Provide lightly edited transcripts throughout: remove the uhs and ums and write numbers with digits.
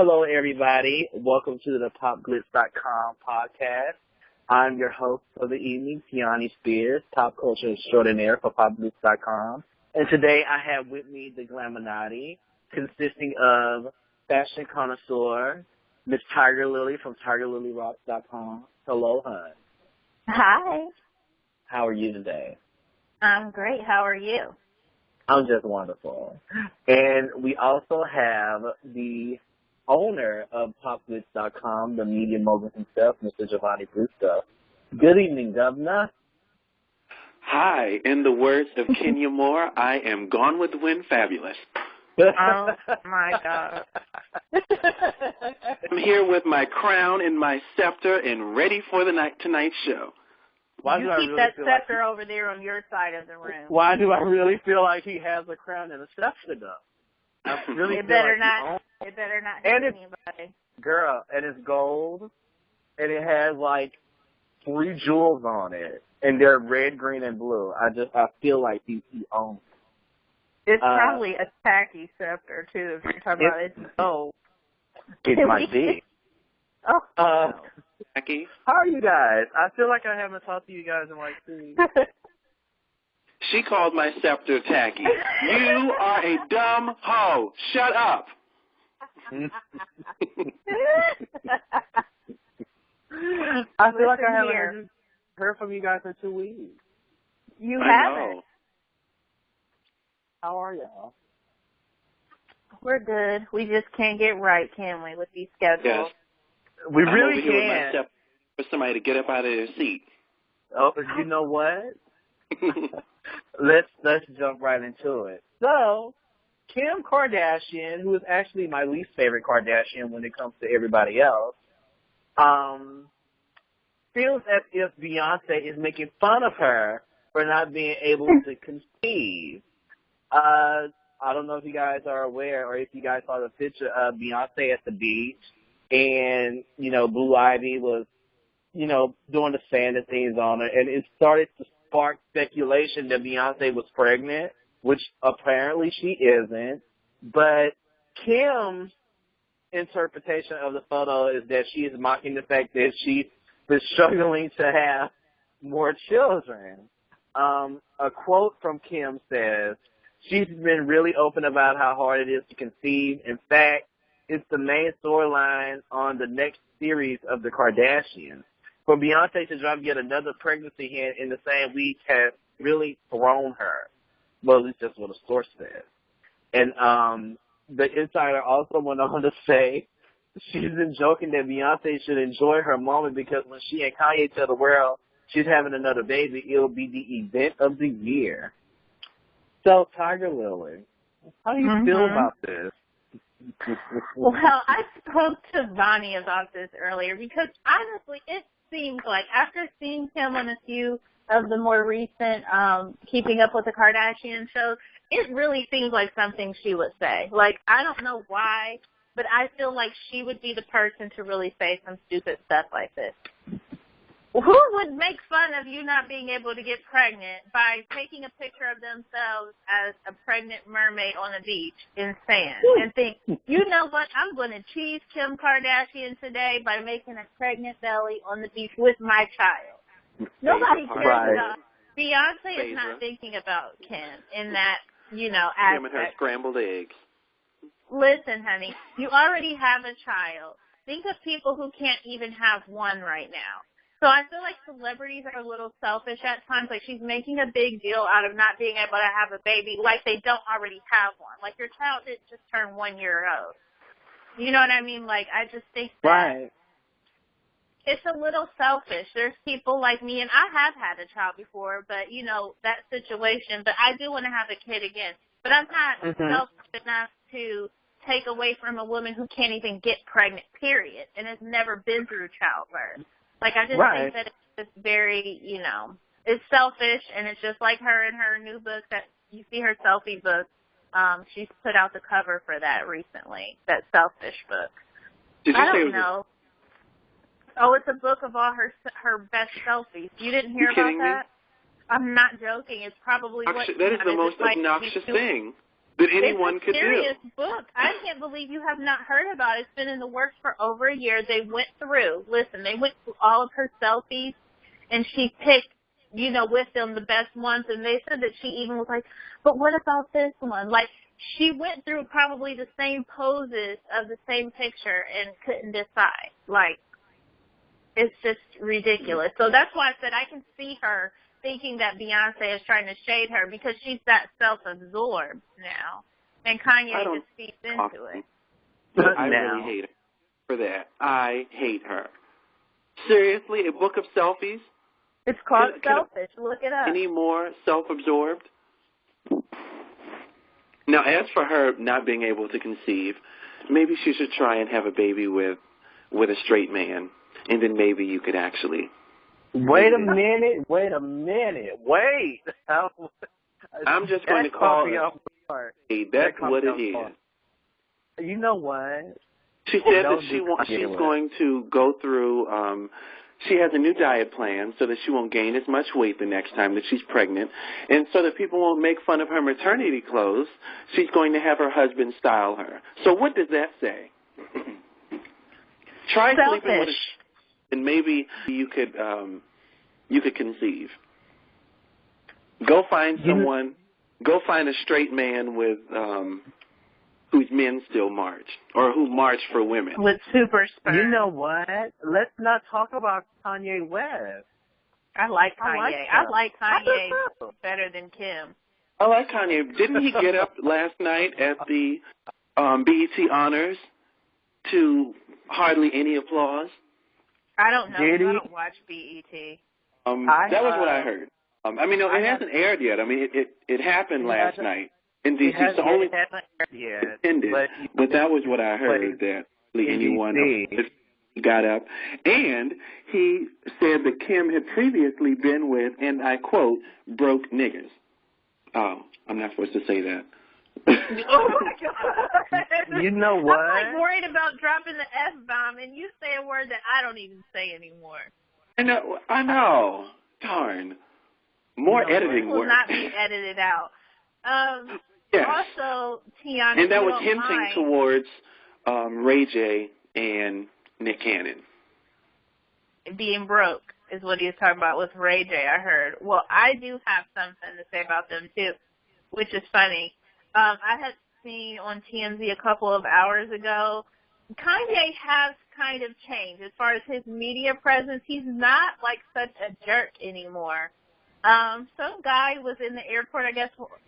Hello, everybody. Welcome to the PopGlitz.com podcast. I'm your host for the evening, Teonny Spears, pop culture extraordinaire for PopGlitz.com. And today I have with me the Glaminati, consisting of fashion connoisseur, Miss Tygerlily from TigerlilyRocks.com. Hello, hon. Hi. How are you today? I'm great. How are you? I'm just wonderful. And we also have the owner of PopGlitz.com, the media mogul himself, Mr. JaVonni Brustow. Good evening, Governor. Hi. In the words of Kenya Moore, I am gone with the wind fabulous. Oh, my God. I'm here with my crown and my scepter and ready for the tonight's show. You keep that scepter over there on your side of the room. Why do I really feel like he has a crown and a scepter, though? I really it better not hit anybody. Girl, and it's gold, and it has, like, 3 jewels on it, and they're red, green, and blue. I feel like he owns it. It's probably a tacky scepter, too, if you're talking about it. Oh, it might be. Oh. Tacky? How are you guys? I feel like I haven't talked to you guys in, like, 2 weeks. She called my scepter tacky. You are a dumb hoe. Shut up. I feel like I haven't heard from you guys in 2 weeks. You haven't. How are y'all? We're good. We just can't get right, can we, with these schedules? Yes. We I'm really over here with my can. scepter for somebody to get up out of their seat. Oh, you know what? Let's jump right into it. So, Kim Kardashian, who is actually my least favorite Kardashian when it comes to everybody else, feels as if Beyonce is making fun of her for not being able to conceive. I don't know if you guys are aware or if you guys saw the picture of Beyonce at the beach and, Blue Ivy was, doing the sand things on her, and it started to spark speculation that Beyonce was pregnant, which apparently she isn't. But Kim's interpretation of the photo is that she is mocking the fact that she's been struggling to have more children. A quote from Kim says, "She's been really open about how hard it is to conceive. In fact, it's the main storyline on the next series of The Kardashians. For Beyonce to drop yet another pregnancy hint in the same week has really thrown her." Well, it's just what a source says. And the insider also went on to say she's been joking that Beyonce should enjoy her moment because when she and Kanye tell the world she's having another baby, it'll be the event of the year. So, Tygerlily, how do you feel about this? Well, I spoke to Vonnie about this earlier because, honestly, it seems like after seeing him on a few of the more recent Keeping Up with the Kardashian shows, it really seems like something she would say. Like, I don't know why, but I feel like she would be the person to really say some stupid stuff like this. Who would make fun of you not being able to get pregnant by taking a picture of themselves as a pregnant mermaid on a beach in sand and think, you know what, I'm going to tease Kim Kardashian today by making a pregnant belly on the beach with my child? Nobody cares about Beyonce is not thinking about Kim in that, aspect. Him and her scrambled eggs. Listen, honey, you already have a child. Think of people who can't even have one right now. So I feel like celebrities are a little selfish at times. Like, she's making a big deal out of not being able to have a baby like they don't already have one. Like, your child didn't just turn 1 year old. You know what I mean? Like, I just think that it's a little selfish. There's people like me, and I have had a child before, but, that situation. But I do want to have a kid again. But I'm not selfish enough to take away from a woman who can't even get pregnant, period, and has never been through childbirth. Like, I just think that it's just very, it's selfish, and it's just like her in her new book that you see, her selfie book. She's put out the cover for that recently, that selfish book. I don't know. Oh, it's a book of all her best selfies. You didn't hear about that? I'm not joking. It's probably what... That is the most obnoxious thing. that anyone could do. It's a serious book. I can't believe you have not heard about it. It's been in the works for over a year. They went through all of her selfies, and she picked, with them the best ones, and they said that she even was like, but what about this one? Like, she went through probably the same poses of the same picture and couldn't decide. Like, it's just ridiculous. So that's why I said I can see her thinking that Beyonce is trying to shade her because she's that self-absorbed now. And Kanye just feeds into it. I really hate her for that. I hate her. Seriously, a book of selfies? It's called Selfish. Look it up. Any more self-absorbed? Now, as for her not being able to conceive, maybe she should try and have a baby with a straight man, and then maybe you could actually... Wait a minute. I'm just going to call it. Hey, that's what it is. You know what? She said that she's going to go through, she has a new diet plan so that she won't gain as much weight the next time that she's pregnant. And so that people won't make fun of her maternity clothes, she's going to have her husband style her. So what does that say? Try sleeping with and maybe you could conceive. Go find someone. Go find a straight man with whose men still march or who march for women with super sperm. You know what? Let's not talk about Kanye West. I like Kanye. I like Kanye better than Kim. I like Kanye. Didn't he get up last night at the BET Honors to hardly any applause? I don't know. I don't watch BET. That was what I heard. It hasn't aired yet. I mean, it happened last night in D.C. So only attended, but that was what I heard, that anyone got up. And he said that Kim had previously been with, and I quote, broke niggas. Oh, I'm not supposed to say that. Oh, my God. You know what? I'm like worried about dropping the F-bomb, and you say a word that I don't even say anymore. I know. Darn. More editing work. Will not be edited out. Yes. Also, Teonny, and that was hinting towards Ray J and Nick Cannon. Being broke is what he was talking about with Ray J, I heard. Well, I do have something to say about them, too, which is funny. I had seen on TMZ a couple of hours ago, Kanye has kind of changed as far as his media presence. He's not like such a jerk anymore. Some guy was in the airport,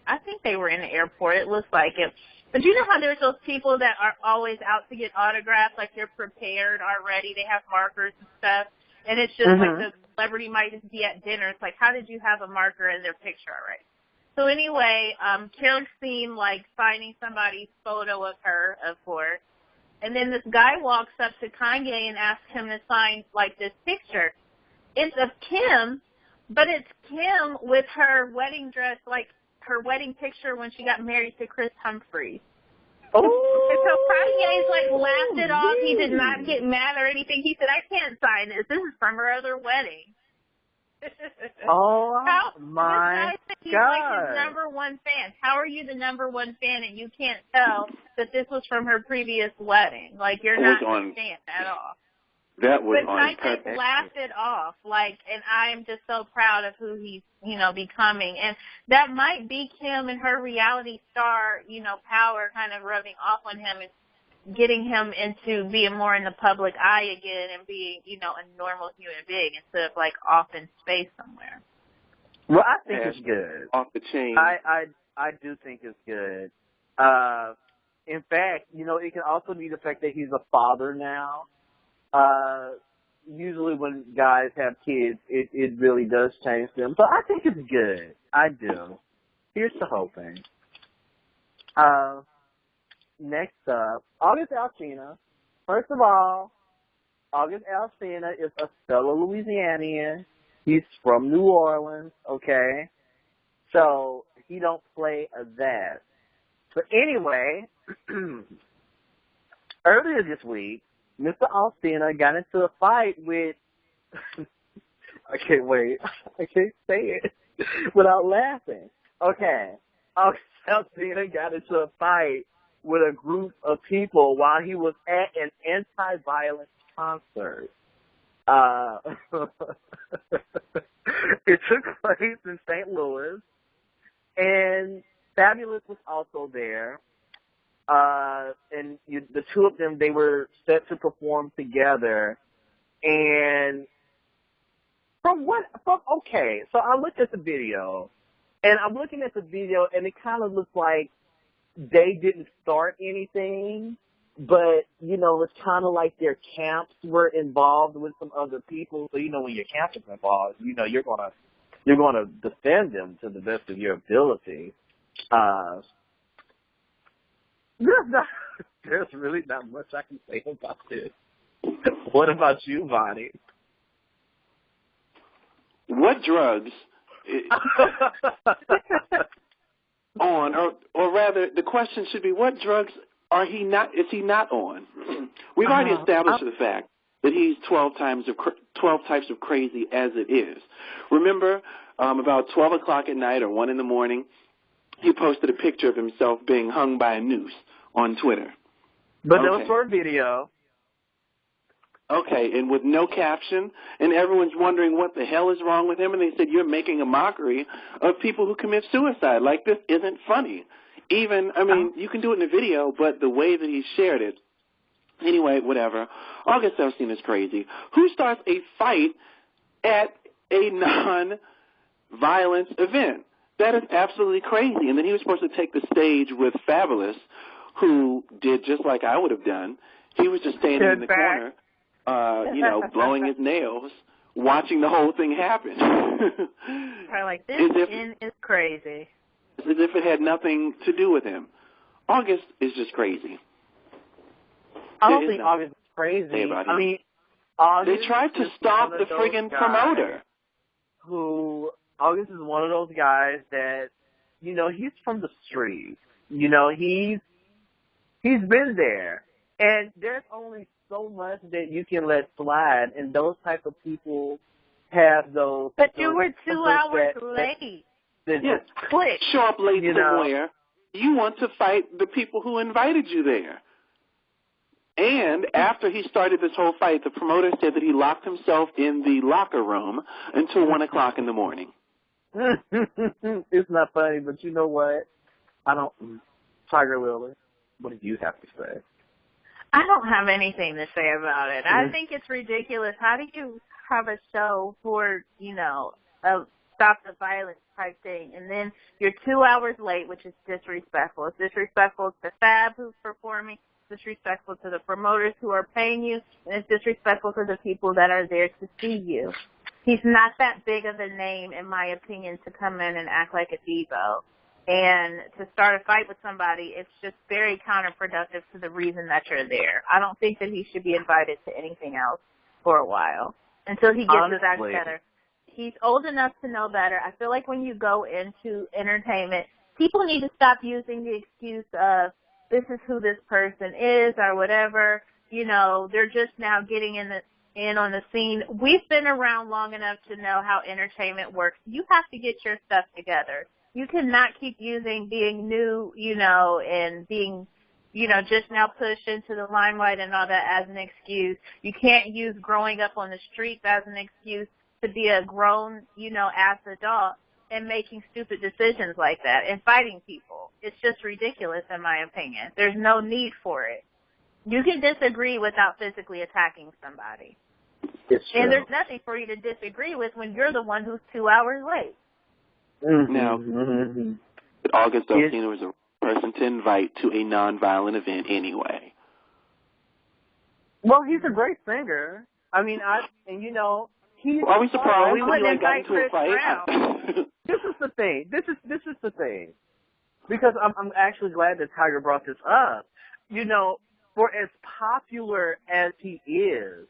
I think they were in the airport, it looks like it. But you know how there's those people that are always out to get autographs, like they're prepared already, they have markers and stuff, and it's just like the celebrity might just be at dinner. It's like, how did you have a marker in their picture already? So anyway, Kim seen like signing somebody's photo of her, of course, and then this guy walks up to Kanye and asks him to sign like this picture. It's of Kim, but it's Kim with her wedding dress, like her wedding picture when she got married to Chris Humphries. Oh, and so Kanye's like laughed it off. He did not get mad or anything. He said, I can't sign this. This is from her other wedding. Oh, my He's God. like his number one fan. How are you the number one fan and you can't tell that this was from her previous wedding? Like, you're not a fan at all. That was but on purpose. But laughed it off, like, and I'm just so proud of who he's, becoming. And that might be Kim and her reality star, power kind of rubbing off on him and getting him into being more in the public eye again and being, a normal human being instead of, like, off in space somewhere. Well, I think it's good. Off the chain. I do think it's good. In fact, it can also be the fact that he's a father now. Usually when guys have kids, it really does change them. So I think it's good. I do. Here's the whole thing. Next up, August Alsina. First of all, August Alsina is a fellow Louisianian. He's from New Orleans, okay? So he don't play that. But anyway, earlier this week, Mr. Alsina got into a fight with, I can't wait. I can't say it without laughing. Okay. August Alsina got into a fight with a group of people while he was at an anti-violence concert. It took place in St. Louis, and Fabulous was also there. The two of them, they were set to perform together. And so I looked at the video, and I'm looking at the video, and it kind of looks like they didn't start anything, but, it's kind of like their camps were involved with some other people. So, when your camps are involved, you're going to defend them to the best of your ability. There's really not much I can say about this. What about you, Vonnie? What drugs on, or rather, the question should be, what drugs is he not on? We've already established the fact that he's 12 types of crazy as it is. Remember, about 12 o'clock at night or 1 in the morning, he posted a picture of himself being hung by a noose on Twitter. But that was for a video. Okay, and with no caption, and everyone's wondering what the hell is wrong with him, and they said, you're making a mockery of people who commit suicide. Like, this isn't funny. Even, you can do it in a video, but the way that he shared it. Anyway, whatever. August Alsina is crazy. Who starts a fight at a non-violence event? That is absolutely crazy. And then he was supposed to take the stage with Fabulous, who did just like I would have done. He was just standing in the corner, blowing his nails, watching the whole thing happen. Probably like, this is crazy. As if it had nothing to do with him. August is just crazy. I don't think August is crazy. They tried to stop the friggin' promoter. August is one of those guys that, he's from the street. He's been there. And there's only so much that you can let slide, and those type of people have those. But you were 2 hours late. Just click. Show up late somewhere. You want to fight the people who invited you there. And after he started this whole fight, the promoter said that he locked himself in the locker room until 1 o'clock in the morning. It's not funny, but you know what? Tygerlily, what do you have to say? I don't have anything to say about it. I think it's ridiculous. How do you have a show for, a stop the violence type thing, and then you're 2 hours late, which is disrespectful. It's disrespectful to Fab, who's performing. It's disrespectful to the promoters who are paying you, and it's disrespectful to the people that are there to see you. He's not that big of a name, in my opinion, to come in and act like a divo. And to start a fight with somebody, it's just very counterproductive to the reason that you're there. I don't think that he should be invited to anything else for a while until he gets his act together. He's old enough to know better. I feel like when you go into entertainment, people need to stop using the excuse of, this is who this person is or whatever. They're just now getting in on the scene. We've been around long enough to know how entertainment works. You have to get your stuff together. You cannot keep using being new, and being, just now pushed into the limelight and all that as an excuse. You can't use growing up on the streets as an excuse to be a grown, ass adult and making stupid decisions like that and fighting people. It's just ridiculous, in my opinion. There's no need for it. You can disagree without physically attacking somebody. It's true. And there's nothing for you to disagree with when you're the one who's 2 hours late. Mm-hmm. Now, August Alsina was a person to invite to a nonviolent event anyway. Well, he's a great singer. Are we surprised when got into a fight? This is the thing. This is the thing. Because I'm actually glad that Tiger brought this up. For as popular as he is,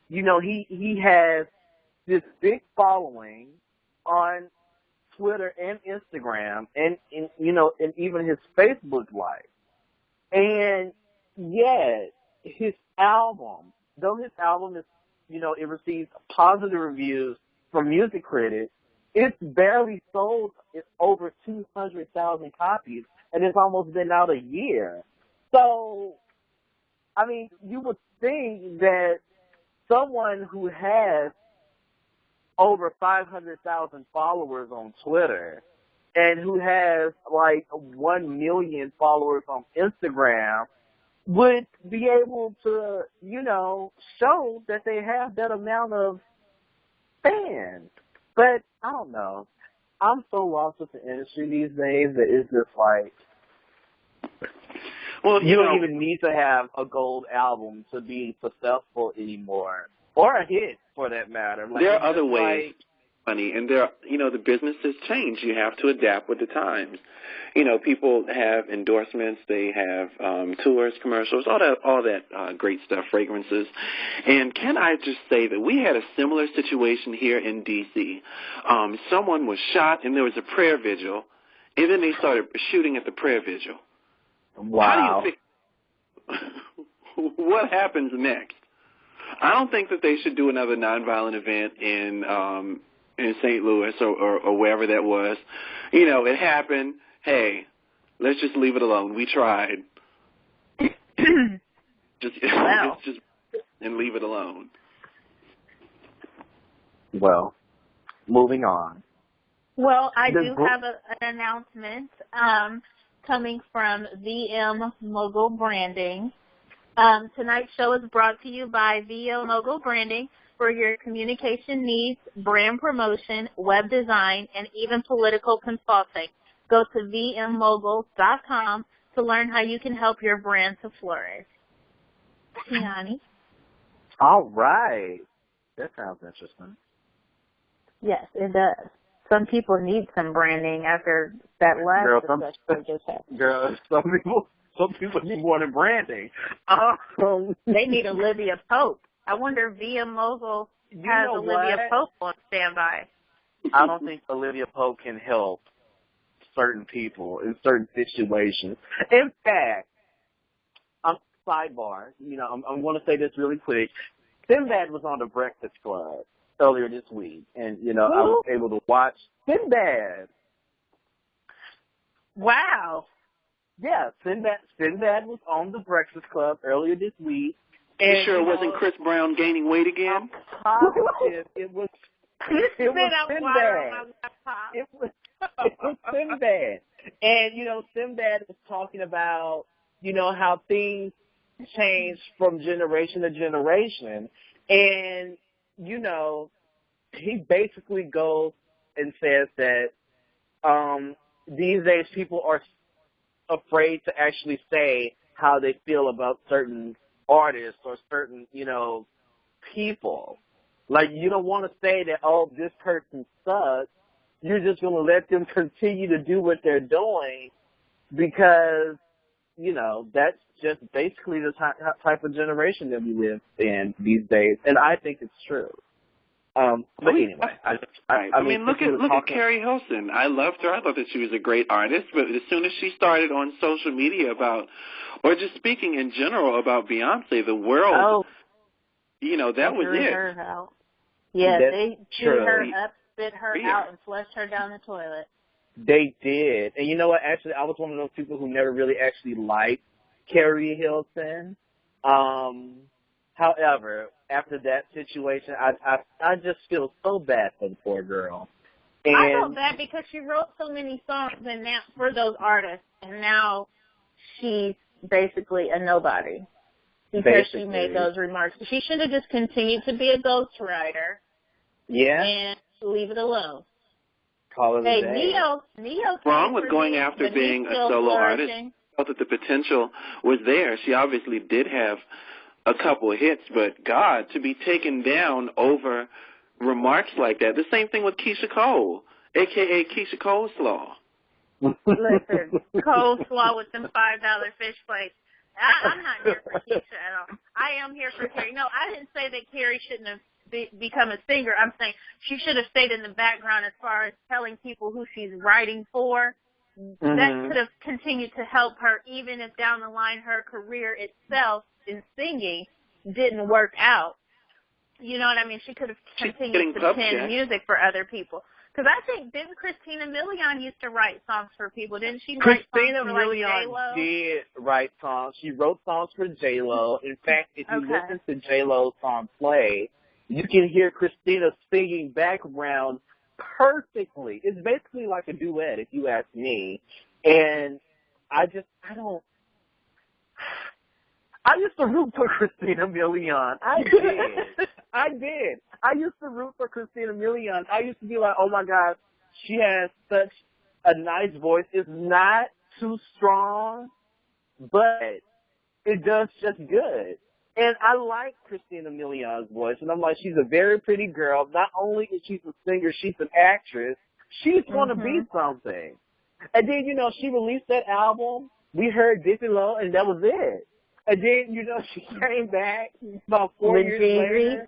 he has this big following on Twitter and Instagram and even his Facebook life. And yet his album, though his album is, it receives positive reviews from music critics, it's barely sold over 200,000 copies, and it's almost been out a year. So, I mean, you would think that someone who has over 500,000 followers on Twitter and who has like 1 million followers on Instagram would be able to, you know, show that they have that amount of fans. But I don't know. I'm so lost with the industry these days that it's just like, well, you don't even need to have a gold album to be successful anymore, or a hit for that matter. Like, there are other ways, money, and there, you know, the business has changed. You have to adapt with the times. You know, people have endorsements, they have tours, commercials, all that great stuff, fragrances. And can I just say that we had a similar situation here in D.C. Someone was shot, and there was a prayer vigil, and then they started shooting at the prayer vigil. Wow. How do you think, what happens next? I don't think that they should do another nonviolent event in St. Louis or wherever that was. You know, it happened. Hey, let's just leave it alone. We tried. Wow. just and leave it alone. Well, moving on. Well, I do have an announcement coming from VM Mogul Branding. Tonight's show is brought to you by VM Mogul Branding for your communication needs, brand promotion, web design, and even political consulting. Go to vmmogul.com to learn how you can help your brand to flourish. Teonny? All right. That sounds interesting. Yes, it does. Some people need some branding after that last discussion we just had. Girl, some people need more than branding. They need Olivia Pope. I wonder if VM Mogul has Olivia Pope on standby. I don't think Olivia Pope can help certain people in certain situations. In fact, sidebar, you know, I'm going to say this really quick. Sinbad was on the Breakfast Club earlier this week, and, you know, I was able to watch Sinbad. Wow. Yeah, Sinbad was on the Breakfast Club earlier this week. And, you sure it wasn't Chris Brown gaining weight again? I'm positive it was Sinbad. It was Sinbad. And, you know, Sinbad was talking about, you know, how things change from generation to generation. And, you know, he basically goes and says that these days people are afraid to actually say how they feel about certain artists or certain, you know, people. Like, you don't want to say that, oh, this person sucks. You're just going to let them continue to do what they're doing because, you know, that's just basically the type of generation that we live in these days. And I think it's true. But anyway, I mean, look at Carrie Hilson. I loved her. I thought that she was a great artist. But as soon as she started on social media or just speaking in general about Beyonce, the world, you know, that was it. Her out. Yeah, they chewed her up, spit her out, and flushed her down the toilet. They did. And you know what? Actually, I was one of those people who never really actually liked Carrie Hilson. However, after that situation, I just feel so bad for the poor girl. And I feel bad because she wrote so many songs and now for those artists, and now she's basically a nobody because she made those remarks. She should have just continued to be a ghostwriter. Yeah. And leave it alone. Call it a day. Neo's wrong with going after being a solo artist. I felt that the potential was there. She obviously did have a couple of hits, but God, to be taken down over remarks like that. The same thing with Keisha Cole, a.k.a. Keisha Coleslaw. Listen, coleslaw with them $5 fish plates. I'm not here for Keisha at all. I am here for Carrie. No, I didn't say that Carrie shouldn't have become a singer. I'm saying she should have stayed in the background as far as telling people who she's writing for. Mm-hmm. That could have continued to help her, even if down the line her career itself in singing didn't work out. You know what I mean? She could have continued to pen music for other people. Because I think, didn't Christina Milian used to write songs for people? Didn't she write Christina songs for, like, Milian J-Lo? did write songs. She wrote songs for J-Lo. In fact, if you listen to J-Lo's song Play, you can hear Christina singing background perfectly. It's basically like a duet, if you ask me. And I used to root for Christina Milian. I did. I used to root for Christina Milian. I used to be like, oh my God, she has such a nice voice. It's not too strong, but it does just good. And I like Christina Milian's voice. And I'm like, she's a very pretty girl. Not only is she a singer, she's an actress. She's going to be something. And then, she released that album. We heard Dippy Low, and that was it. And then, she came back about 4 years later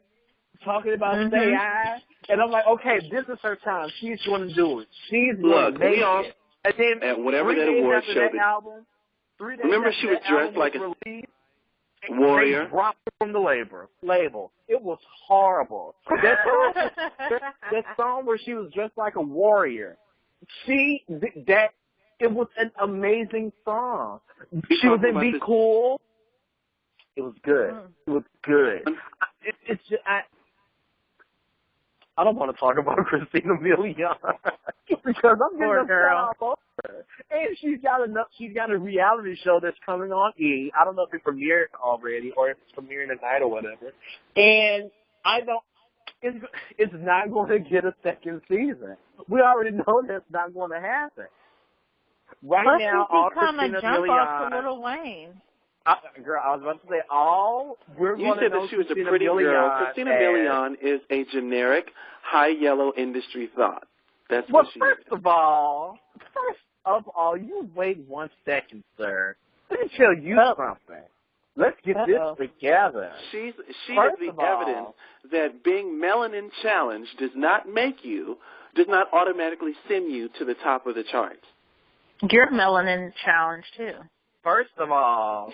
talking about Say I. And I'm like, okay, this is her time. She's going to do it. She's going to make it. And then at whatever that award show, remember she was dressed like a warrior. They dropped it from the label. It was horrible. That song where she was dressed like a warrior. It was an amazing song. She was in Be Cool. It was good. It was good. It's just, I don't want to talk about Christina Milian because I'm getting a girl. And she's got a reality show that's coming on E. I don't know if it premiered already or if it's premiering tonight or whatever. And it's not going to get a second season. We already know that's not going to happen. Right now, all Christina Milian. Lil Wayne. Girl, I was about to say we're going to know. You said that she was a pretty girl. Christina Milian is a generic, high yellow industry thought. That's what she is. First of all, you wait 1 second, sir. Let me tell you something. Let's get this together. She is the evidence that being melanin challenged does not automatically send you to the top of the charts. You're melanin challenged too. First of all,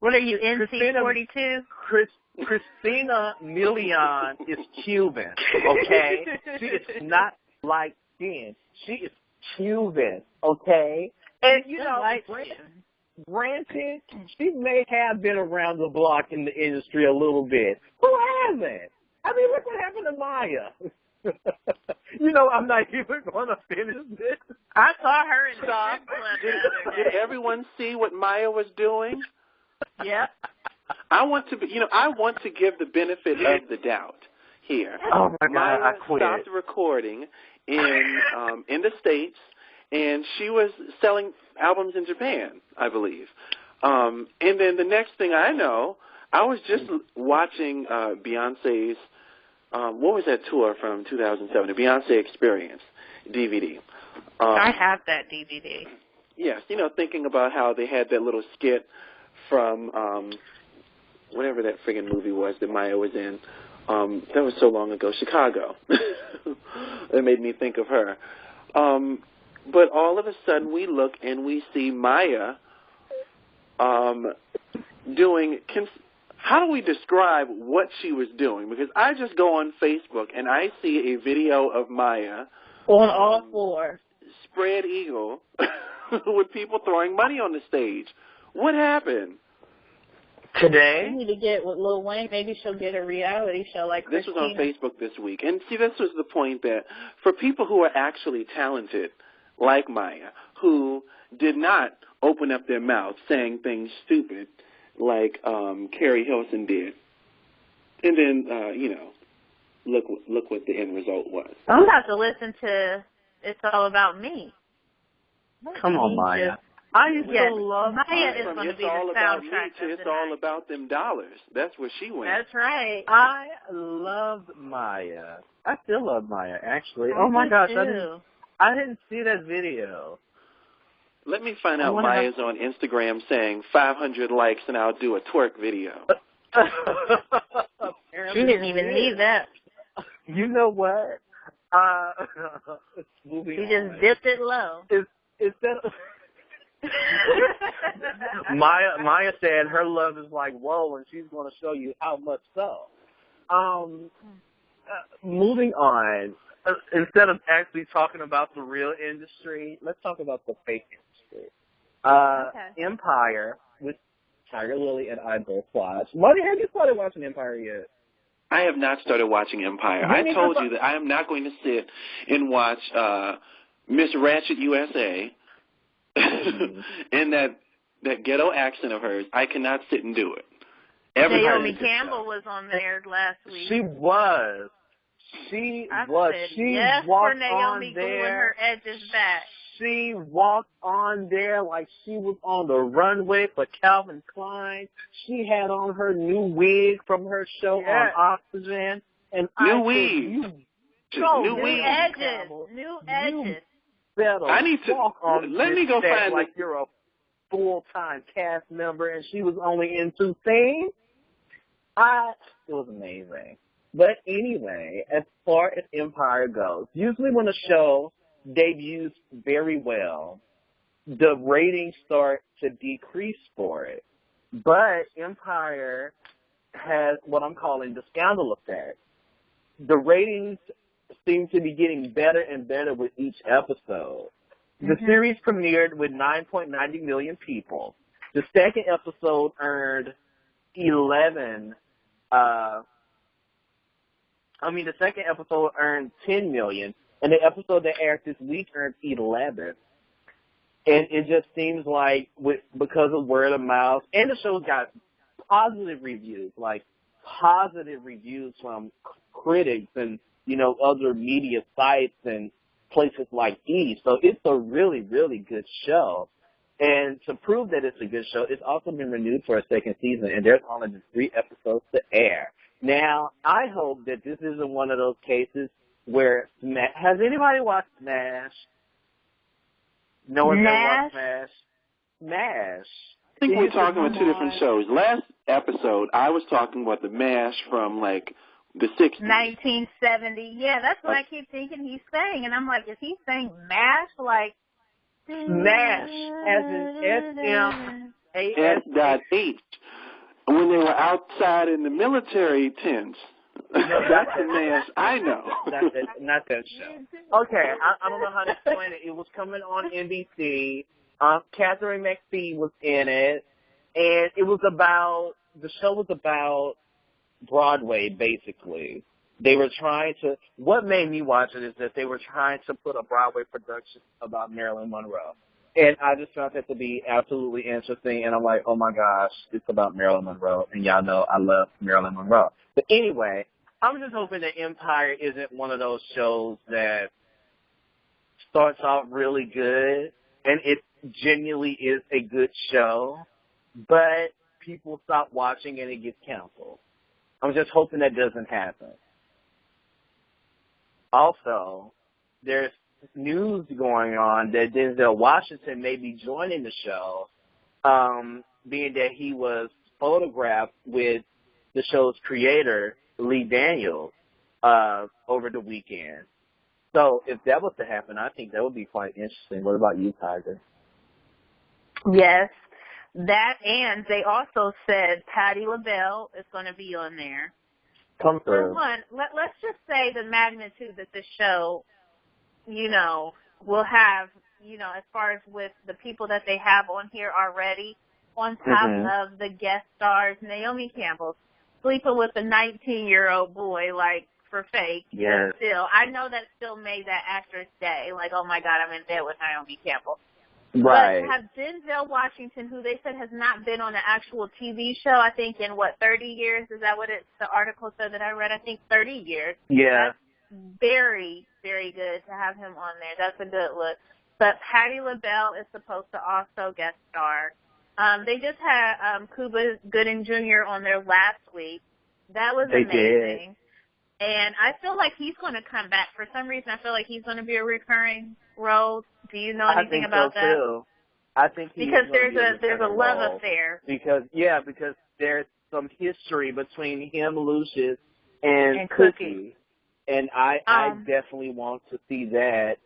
what are you, NC-42? Christina Milian is Cuban, okay? She is not light skinned. She is Cuban, okay? And, granted, she may have been around the block in the industry a little bit. Who hasn't? I mean, look what happened to Maya. I'm not even going to finish this. I saw her in Stop. Did everyone see what Maya was doing? Yeah. I want to give the benefit of the doubt here. Oh my God, Maya I quit. stopped recording in the States, and she was selling albums in Japan, I believe. And then the next thing I know, I was just watching Beyonce's. What was that tour from 2007? The Beyonce Experience DVD. I have that DVD. Yes, thinking about how they had that little skit from whatever that friggin' movie was that Maya was in. That was so long ago, Chicago. That made me think of her. But all of a sudden we look and we see Maya doing... How do we describe what she was doing? Because I just go on Facebook and I see a video of Maya on all fours, spread eagle, with people throwing money on the stage. What happened? Today? You need to get with Lil Wayne. Maybe she'll get a reality show like this Christina. was on Facebook this week. And see, this was the point that for people who are actually talented, like Maya, who did not open up their mouth saying things stupid, like Carrie Hilson did, and then look what the end result was. I'm about to listen to "It's All About Me." Come on, Maya. I used to love Maya. Is going to be the soundtrack. It's all about them dollars. That's where she went. That's right. I loved Maya. I still love Maya, actually. Oh my gosh, I didn't see that video. Let me find out Maya's on Instagram saying 500 likes and I'll do a twerk video. She didn't even need that. You know what? She just dipped it low. Maya said her love is like whoa, and she's going to show you how much so. moving on, instead of actually talking about the real industry, let's talk about the fake industry. Empire, with Tygerlily and I both watched. Marty, have you started watching Empire yet? I have not started watching Empire. I told you that I am not going to sit and watch Miss Ratchet USA in that ghetto accent of hers. I cannot sit and do it. Naomi Campbell was on there last week. She was. She walked on there. Gluing her edges back. She walked on there like she was on the runway for Calvin Klein. She had on her new wig from her show on Oxygen. And new edges. I need to walk on let me go find like you're a full-time cast member, and she was only in 2 scenes. It was amazing. But anyway, as far as Empire goes, usually when a show debuts very well, the ratings start to decrease for it. But Empire has what I'm calling the scandal effect. The ratings seem to be getting better and better with each episode. The series premiered with 9.90 million people. The second episode earned 10 million, and the episode that aired this week earned 11. And it just seems like because of word of mouth, and the show's got positive reviews from critics and, other media sites and places like E! So it's a really, really good show. And to prove that it's a good show, it's also been renewed for a second season, and there's only 3 episodes to air. Now, I hope that this isn't one of those cases where has anybody watched MASH? No one's ever watched MASH? MASH. I think we're talking about 2 different shows. Last episode, I was talking about the MASH from, like, the 60s. 1970. Yeah, that's what I keep thinking he's saying. And I'm like, is he saying MASH? Like, MASH, as in S.H. When they were outside in the military tents. That's the MASH I know. Not that show. Okay, I don't know how to explain it. It was coming on NBC. Catherine McPhee was in it, and the show was about Broadway, basically. They were what made me watch it is that they were trying to put a Broadway production about Marilyn Monroe. And I just found that to be absolutely interesting, and I'm like, oh my gosh, it's about Marilyn Monroe, and y'all know I love Marilyn Monroe. But anyway, I'm just hoping that Empire isn't one of those shows that starts off really good, and it genuinely is a good show, but people stop watching and it gets canceled. I'm just hoping that doesn't happen. Also, there's news going on that Denzel Washington may be joining the show, being that he was photographed with the show's creator, Lee Daniels, over the weekend. So if that was to happen, I think that would be quite interesting. What about you, Tiger? Yes, that, and they also said Patti LaBelle is going to be on there. Come through. For one, let's just say the magnitude that the show, will have, as far as with the people that they have on here already, on top of the guest stars, Naomi Campbell sleeping with a 19-year-old boy, like, for fake. Yes. But still, I know that still made that actress day, like, oh my God, I'm in bed with Naomi Campbell. Right. But have Denzel Washington, who they said has not been on an actual TV show, I think in 30 years? Is that what the article said that I read? I think 30 years. Yeah. That's very, very good to have him on there. That's a good look. But Patti LaBelle is supposed to also guest star. They just had Cuba Gooding Jr. on there last week. That was amazing. Did. And I feel like he's going to come back. For some reason, I feel like he's going to be a recurring role. Do you know anything about that? Too. I think because there's a love affair. Because there's some history between him, Lucius, and Cookie. And I definitely want to see that.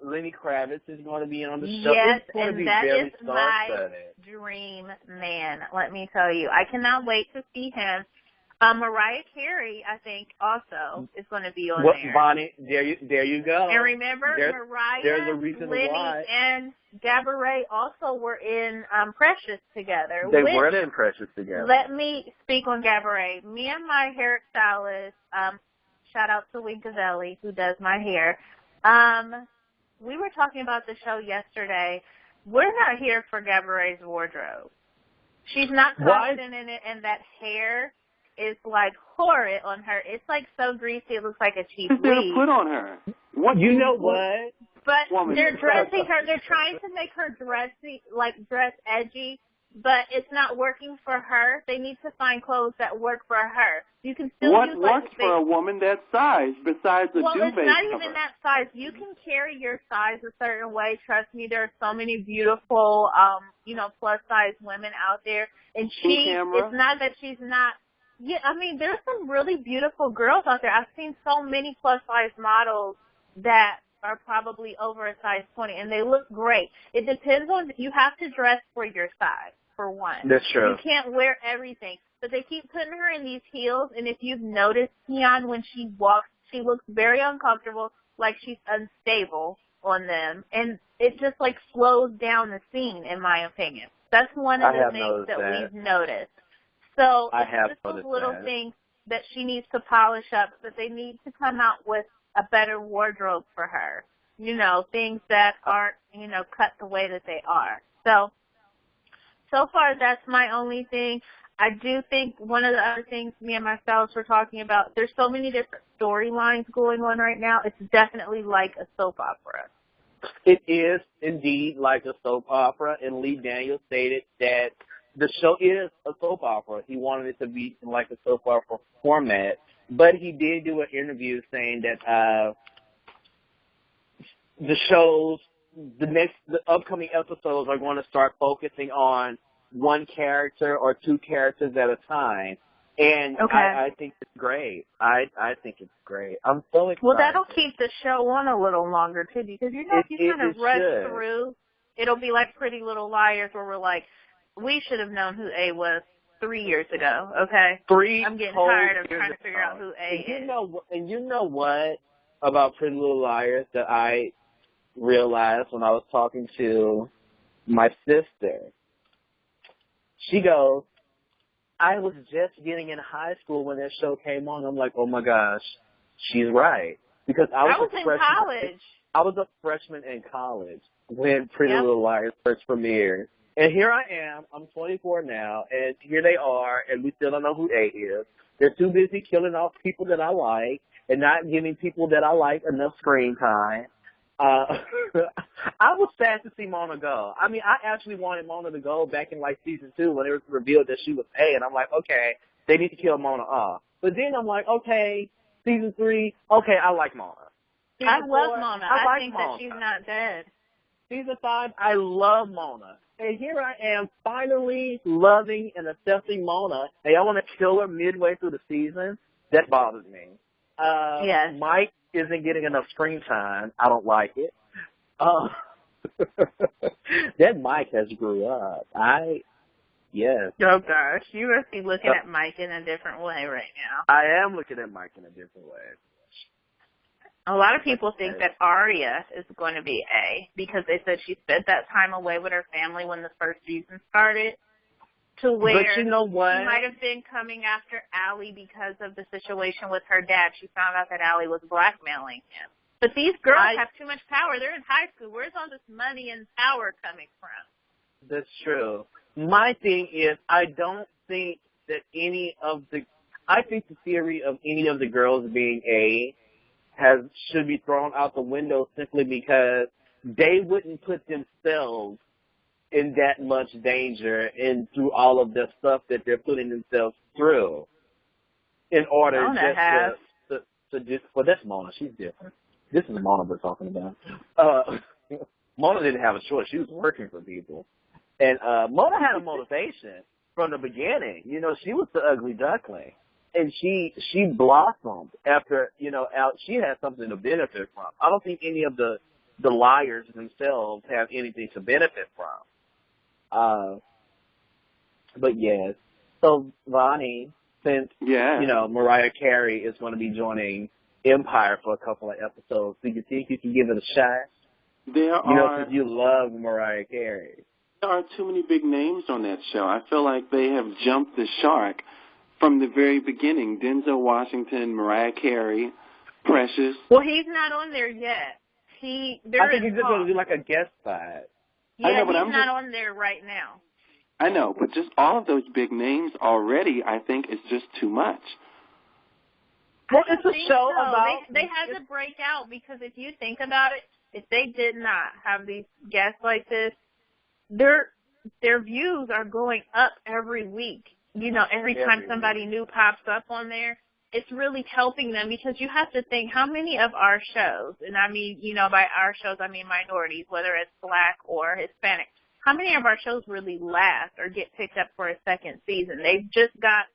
Lenny Kravitz is going to be on the show. Yes, it's going and to be that very is my dream man. Let me tell you, I cannot wait to see him. Mariah Carey, I think, also is going to be on there. Bonnie, there you go. And remember, Mariah, Lenny, and Gabourey also were in Precious together. They were in Precious together. Let me speak on Gabourey. Me and my hairstylist, shout out to Winkazelli, who does my hair, we were talking about the show yesterday. We're not here for Gabourey's wardrobe. She's not confident in it, and that hair is like horrid on her. It's like so greasy it looks like a cheap weave. Put on her. You know what? But they're dressing her. They're trying to make her dress edgy, but it's not working for her. They need to find clothes that work for her. You can still use what's for a woman that size besides the duvet? Well, it's not even that size. You can carry your size a certain way. Trust me, there are so many beautiful, plus size women out there, and it's not that she's not. Yeah, I mean, there's some really beautiful girls out there. I've seen so many plus-size models that are probably over a size 20, and they look great. It depends on, you have to dress for your size, for one. That's true. You can't wear everything. But they keep putting her in these heels, and if you've noticed, Teon, when she walks, she looks very uncomfortable, like she's unstable on them. And it just, like, slows down the scene, in my opinion. That's one of the things that we've noticed. So it's just little things that she needs to polish up, but they need to come out with a better wardrobe for her. Things that aren't, cut the way that they are. So far that's my only thing. I do think one of the other things me and my stylist were talking about, there's so many different storylines going on right now. It's definitely like a soap opera. It is indeed like a soap opera, and Lee Daniels stated that the show is a soap opera. He wanted it to be like a soap opera format, but he did do an interview saying that the upcoming episodes are going to start focusing on one character or two characters at a time. And I think it's great. I think it's great. I'm so excited. Well, that'll keep the show on a little longer, too, because if you kind of rush through, it'll be like Pretty Little Liars, where we're like, we should have known who A was 3 years ago, okay? I'm getting tired of trying to figure out who A is. And you know what about Pretty Little Liars that I realized when I was talking to my sister? She goes, I was just getting in high school when that show came on. I'm like, oh, my gosh, she's right. Because I was in college. I was a freshman in college when Pretty Little Liars first premiered. And here I am. I'm 24 now, and here they are, and we still don't know who A is. They're too busy killing off people that I like and not giving people that I like enough screen time. I was sad to see Mona go. I mean, I actually wanted Mona to go back in, season 2 when it was revealed that she was A, and I'm like, okay, they need to kill Mona off. But then I'm like, okay, season 3, okay, I like Mona. I love Mona. I think that she's not dead. Season 5, I love Mona. And here I am finally loving and accepting Mona. And I want to kill her midway through the season. That bothers me. Yes. Mike isn't getting enough screen time. I don't like it. That Mike has grew up. Yes. Oh, gosh. You must be looking at Mike in a different way right now. I am looking at Mike in a different way. A lot of people think that Aria is going to be A because they said she spent that time away with her family when the first season started, to where but you know what? She might have been coming after Allie because of the situation with her dad. She found out that Allie was blackmailing him. But these girls have too much power. They're in high school. Where's all this money and power coming from? That's true. My thing is, I don't think that I think the theory of any of the girls being A should be thrown out the window simply because they wouldn't put themselves in that much danger and through all of the stuff that they're putting themselves through in order to just, well, that's Mona. She's different. This is Mona we're talking about. Mona didn't have a choice. She was working for people. And Mona had a motivation from the beginning. She was the ugly duckling. And she blossomed after, she had something to benefit from. I don't think any of the liars themselves have anything to benefit from. But yes. So, Vonnie, since, Mariah Carey is going to be joining Empire for a couple of episodes. Do you think you can give it a shot? Because you love Mariah Carey. There are too many big names on that show. I feel like they have jumped the shark from the very beginning. Denzel Washington, Mariah Carey, Precious. Well, he's not on there yet. I think he's just going to do like a guest spot. Yeah, I know, but he's not on there right now. I know, but just all of those big names already, I think, is just too much. Well, it's a show about... They had to break out because if you think about it, if they did not have these guests like this, their views are going up every week. Every time somebody new pops up on there, it's really helping them because you have to think how many of our shows, and I mean, by our shows, I mean minorities, whether it's Black or Hispanic, how many of our shows really last or get picked up for a second season? They've just got,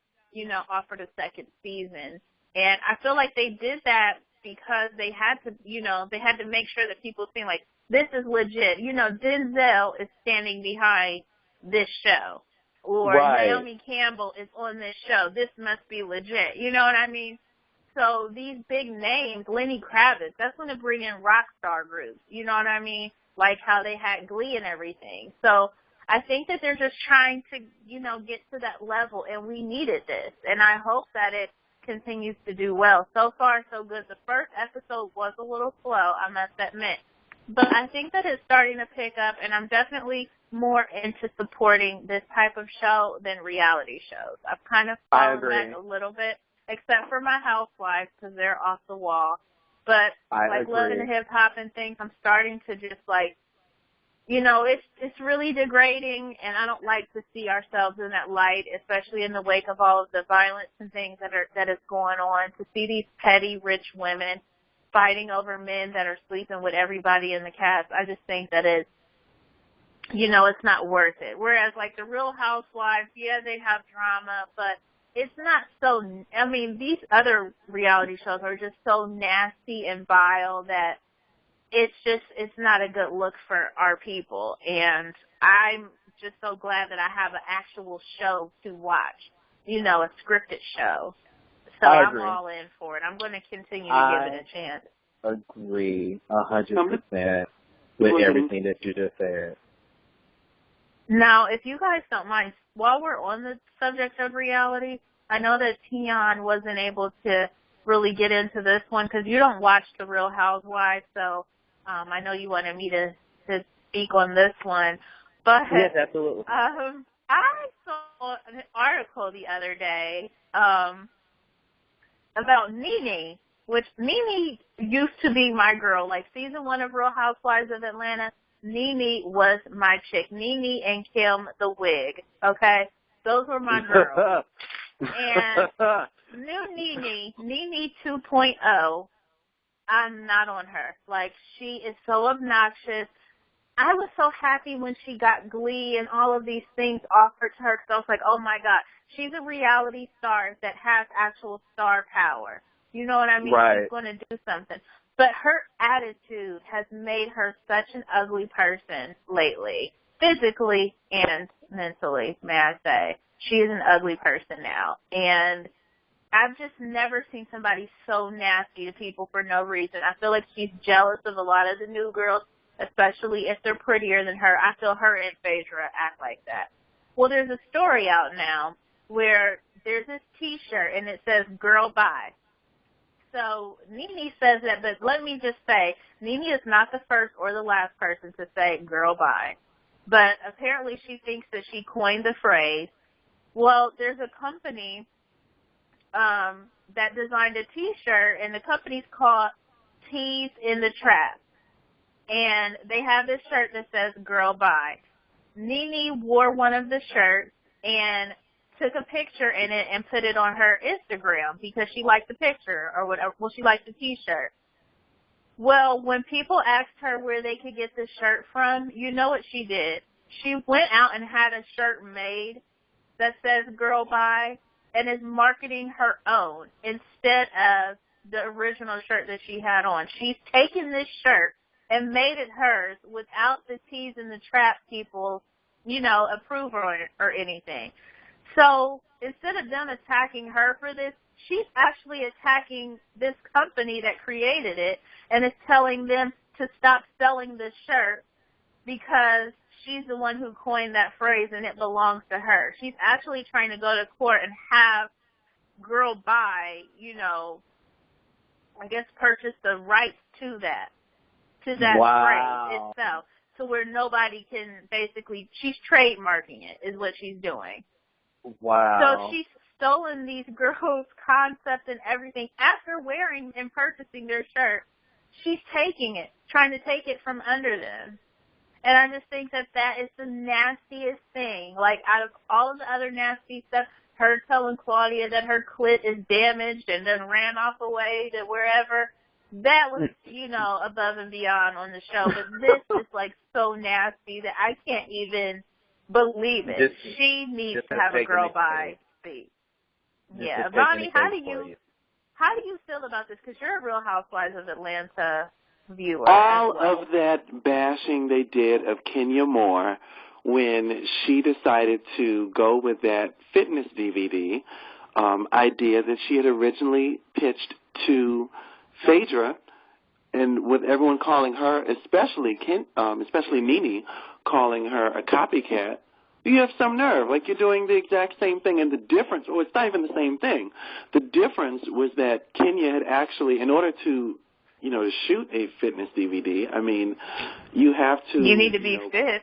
offered a second season. And I feel like they did that because they had to, they had to make sure that people seem like this is legit. Denzel is standing behind this show. Or Naomi Campbell is on this show. This must be legit. You know what I mean? So these big names, Lenny Kravitz, that's going to bring in rock star groups. You know what I mean? Like how they had Glee and everything. So I think that they're just trying to, get to that level, and we needed this. And I hope that it continues to do well. So far, so good. The first episode was a little slow, I must admit. But I think that it's starting to pick up, and I'm definitely more into supporting this type of show than reality shows. I've kind of fallen back a little bit, except for my housewives because they're off the wall. But Love and Hip Hop and things, I'm starting to just it's really degrading, and I don't like to see ourselves in that light, especially in the wake of all of the violence and things that is going on. To see these petty rich women fighting over men that are sleeping with everybody in the cast, I just think that it's not worth it. Whereas, the Real Housewives, yeah, they have drama, but it's not so, these other reality shows are just so nasty and vile that it's not a good look for our people. And I'm just so glad that I have an actual show to watch, a scripted show. So I'm all in for it. I'm going to continue to give it a chance. Agree 100% with everything that you just said. Now, if you guys don't mind, while we're on the subject of reality, I know that Teon wasn't able to really get into this one because you don't watch The Real Housewives, so I know you wanted me to speak on this one. But yes, absolutely. I saw an article the other day about Nene, which Nene used to be my girl. Like season 1 of Real Housewives of Atlanta, Nene was my chick. Nene and Kim the Wig, okay? Those were my girls. And new Nene 2.0, I'm not on her. Like, she is so obnoxious. I was so happy when she got Glee and all of these things offered to her because I was like, oh, my God, she's a reality star that has actual star power. You know what I mean? Right. She's going to do something. But her attitude has made her such an ugly person lately, physically and mentally, may I say. She is an ugly person now. And I've just never seen somebody so nasty to people for no reason. I feel like she's jealous of a lot of the new girls, especially if they're prettier than her. I feel her and Phaedra act like that. Well, there's a story out now where there's this T-shirt and it says, "Girl, bye." So Nene says that, but let me just say, Nene is not the first or the last person to say "girl, bye." But apparently she thinks that she coined the phrase. Well, there's a company that designed a T-shirt, and the company's called Teases in the Trap. And they have this shirt that says "girl, bye." Nene wore one of the shirts and took a picture in it and put it on her Instagram because she liked the picture or whatever. Well, she liked the T-shirt. Well, when people asked her where they could get this shirt from, you know what she did? She went out and had a shirt made that says "girl, bye," and is marketing her own instead of the original shirt that she had on. She's taken this shirt and made it hers without the Tease in the Trap people, approve or anything. So instead of them attacking her for this, she's actually attacking this company that created it and is telling them to stop selling this shirt because she's the one who coined that phrase and it belongs to her. She's actually trying to go to court and have girl buy, I guess purchase the rights to that phrase itself. So where nobody can basically, she's trademarking it is what she's doing. Wow. So she's stolen these girls' concepts and everything. After wearing and purchasing their shirt, she's taking it, trying to take it from under them. And I just think that is the nastiest thing. Like, out of all of the other nasty stuff, her telling Claudia that her clit is damaged and then ran off away to wherever, that was, above and beyond on the show. But this is, like, so nasty that I can't even believe it. She needs to have a girl by speak. Yeah. Vonnie, how do you feel about this? Because you're a Real Housewives of Atlanta viewer. All of that bashing they did of Kenya Moore when she decided to go with that fitness DVD idea that she had originally pitched to Phaedra, and with everyone calling her, especially Nene, calling her a copycat. You have some nerve. Like, you're doing the exact same thing, and the difference, or it's not even the same thing. The difference was that Kenya had actually, in order to, to shoot a fitness DVD, I mean, you have to. You need to be fit.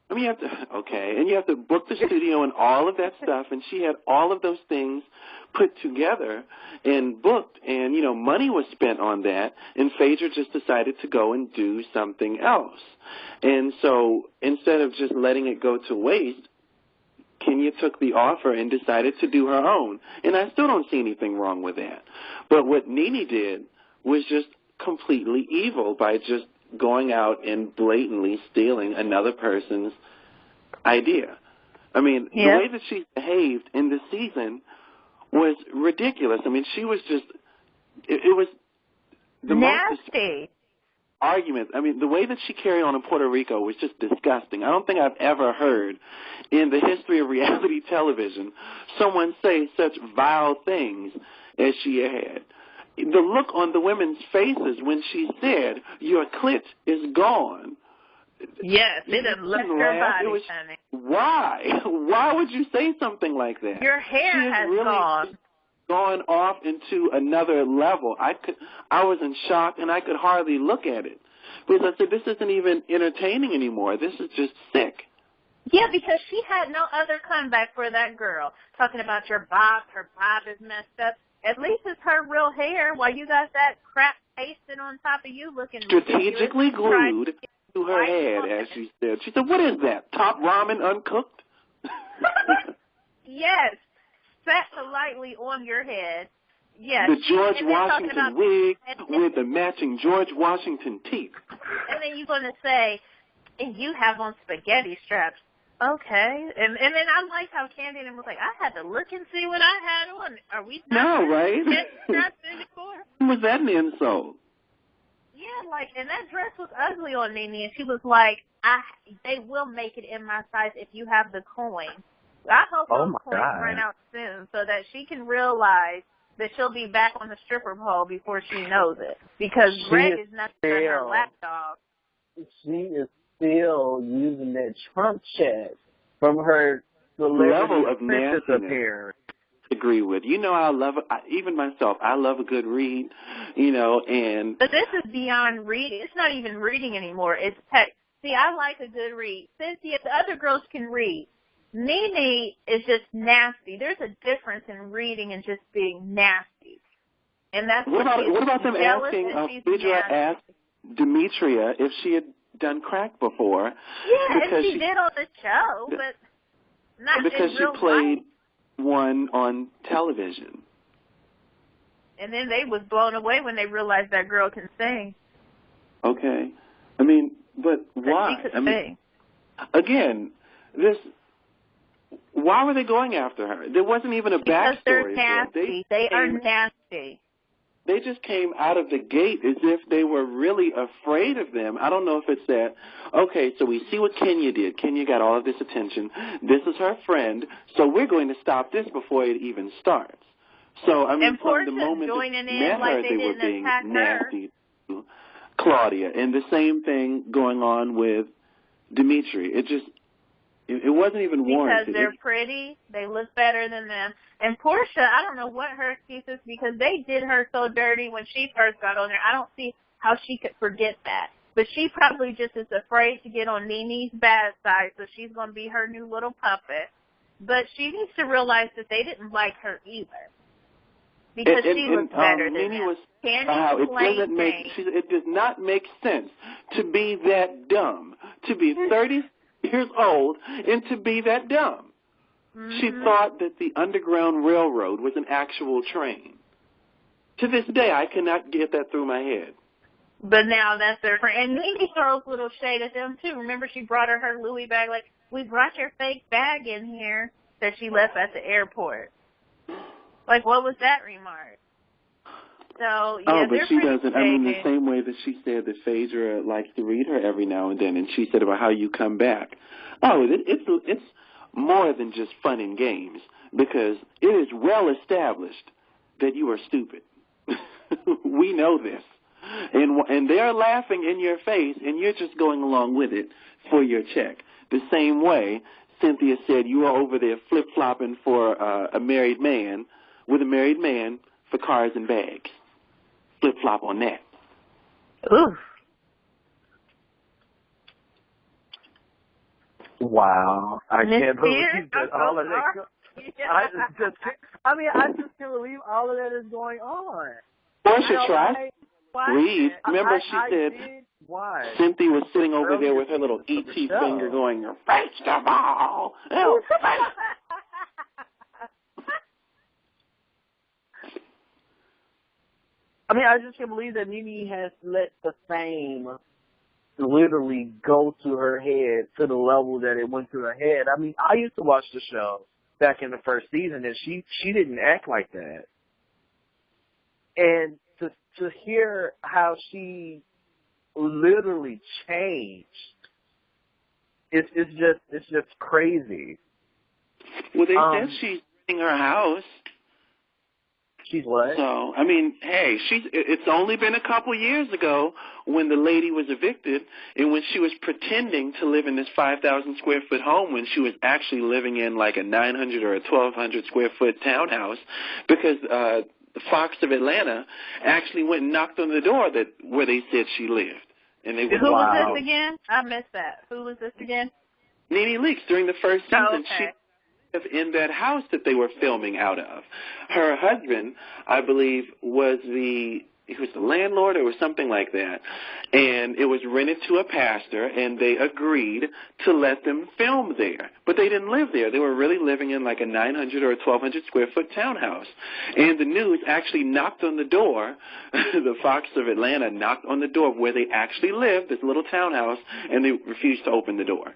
I mean, you have to book the studio and all of that stuff, and she had all of those things put together and booked, and, money was spent on that, and Phaedra just decided to go and do something else. And so instead of just letting it go to waste, Kenya took the offer and decided to do her own. And I still don't see anything wrong with that. But what Nene did was just completely evil by just going out and blatantly stealing another person's idea. I mean, the way that she behaved in the season was ridiculous. I mean, she was just, it was the nasty. Arguments. I mean, the way that she carried on in Puerto Rico was just disgusting. I don't think I've ever heard in the history of reality television someone say such vile things as she had. The look on the women's faces when she said, "Your clit is gone." Yes, it didn't look her body, honey. Why? Why would you say something like that? Your hair has really gone off into another level. I was in shock, and I could hardly look at it. Because I said, this isn't even entertaining anymore. This is just sick. Yeah, because she had no other comeback for that girl. Talking about her bob is messed up. At least it's her real hair, while you got that crap pasted on top of you looking strategically glued to her head, as she said. She said, "What is that? Top ramen uncooked?" Yes. Set lightly on your head. Yes. The George Washington wig with the matching George Washington teeth. And then you're going to say, and you have on spaghetti straps. Okay. And then I like how Candy was like, I had to look and see what I had on. Are we not right? straps anymore? Was that an insult? Yeah, and that dress was ugly on Nene, and she was like, they will make it in my size if you have the coin. I hope those coins run out soon so that she can realize that she'll be back on the stripper pole before she knows it. Because Greg is nothing but her lapdog. She is still using that Trump check from her level of nastiness. Agree with. I love it. Even myself, I love a good read, and... But this is beyond reading. It's not even reading anymore. It's text. See, I like a good read. Cynthia, the other girls can read. Nene is just nasty. There's a difference in reading and just being nasty. And that's what about them asking, Phaedra asked Demetria if she had done crack before. Yeah, and she did on the show, but not because she played one on television. And then they was blown away when they realized that girl can sing. Okay. I mean, but why? She could sing. Again, why were they going after her? There wasn't even a backstory. Because they're nasty. They are nasty. they just came out of the gate as if they were really afraid of them. I don't know if it's that, okay, so we see what Kenya did. Kenya got all of this attention. This is her friend, so we're going to stop this before it even starts. So, I mean, from the moment they met her, they were being nasty to Claudia. And the same thing going on with Dimitri. It wasn't even warranted. Because they're pretty, they look better than them. And Portia, I don't know what her excuse is because they did her so dirty when she first got on there. I don't see how she could forget that. But she probably just is afraid to get on Nene's bad side, so she's going to be her new little puppet. But she needs to realize that they didn't like her either. Because she looks better than them. It does not make sense to be that dumb, to be 30 years old and to be that dumb. Mm-hmm. She thought that the Underground Railroad was an actual train. To this day, I cannot get that through my head. But now that's their friend. And Nene throws little shade at them, too. Remember, she brought her Louis bag, like, we brought your fake bag in here that she left at the airport. Like, what was that remark? So, yeah, but she doesn't. I mean, the same way that she said that Phaedra likes to read her every now and then, and she said about how you come back. Oh, it's more than just fun and games, because it is well established that you are stupid. We know this. And they're laughing in your face, and you're just going along with it for your check. The same way Cynthia said you are over there flip-flopping for a married man, with a married man for cars and bags. Flip-flop on that. Ooh. Wow. I can't believe that all of that. I just can't believe all of that is going on. Portia tried. Read. Remember she said Cynthia was sitting over there with her little E.T. finger going, vegetable. I mean, I just can't believe that Nene has let the fame literally go to her head to the level that it went to her head. I mean, I used to watch the show back in the first season, and she didn't act like that. And to hear how she literally changed, it's just crazy. Well, they said she's renting her house. She's what? So, I mean, hey, it's only been a couple years ago when the lady was evicted and when she was pretending to live in this 5,000 square foot home when she was actually living in like a 900 or a 1,200 square foot townhouse because the Fox of Atlanta actually went and knocked on the door where they said she lived. And they Who was this again? I missed that. Who was this again? Nene Leakes during the first season. Oh, okay. In that house that they were filming out of. Her husband, I believe, was the landlord or something like that. And it was rented to a pastor, and they agreed to let them film there. But they didn't live there. They were really living in like a 900 or a 1,200 square foot townhouse. And the news actually knocked on the door. The Fox of Atlanta knocked on the door where they actually lived, this little townhouse, and they refused to open the door.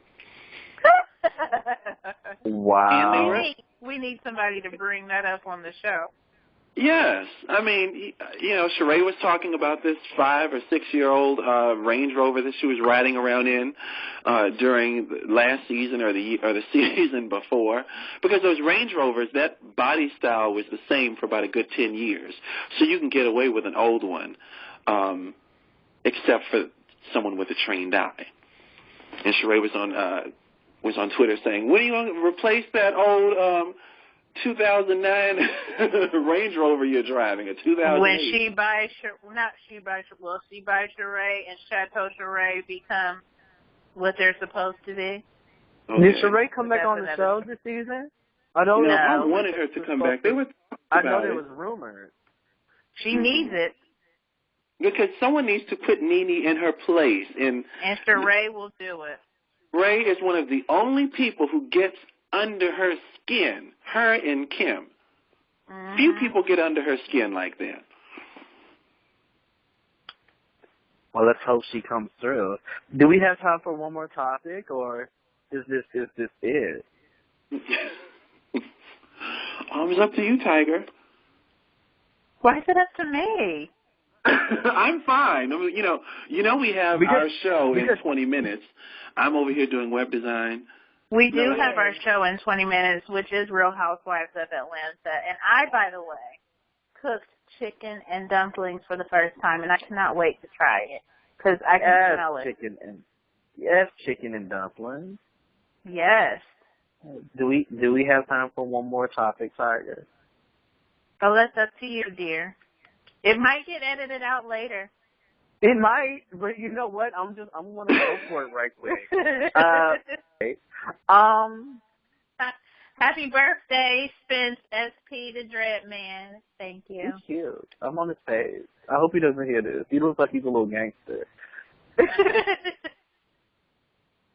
Wow. We need somebody to bring that up on the show. Yes. I mean, Sheree was talking about this 5 or 6 year old Range Rover that she was riding around in during the last season or the season before, because those Range Rovers, that body style was the same for about a good 10 years. So you can get away with an old one, except for someone with a trained eye. And Sheree was on Twitter saying, when are you going to replace that old 2009 Range Rover you're driving, a 2008? When she buys Sheree and Chateau Sheree become what they're supposed to be. Okay. Did Sheree come back on the show this season? I wanted her to come back. I know there was rumors. She needs it. Because someone needs to put Nene in her place. And Sheree will do it. Ray is one of the only people who gets under her skin, her and Kim. Mm-hmm. Few people get under her skin like that. Well, let's hope she comes through. Do we have time for one more topic, or is this it? It's up to you, Tiger. Why is it up to me? I'm fine. I mean, we have our show in 20 minutes. I'm over here doing web design. We do have our show in 20 minutes, which is Real Housewives of Atlanta. And I, by the way, cooked chicken and dumplings for the first time, and I cannot wait to try it because I can smell it. Chicken and dumplings. Yes. Do we have time for one more topic, Tiger? Oh, that's up to you, dear. It might get edited out later. It might, but you know what? I'm gonna go for it right quick. Happy birthday, Spence SP the Dread Man. Thank you. He's cute. I'm on his page. I hope he doesn't hear this. He looks like he's a little gangster.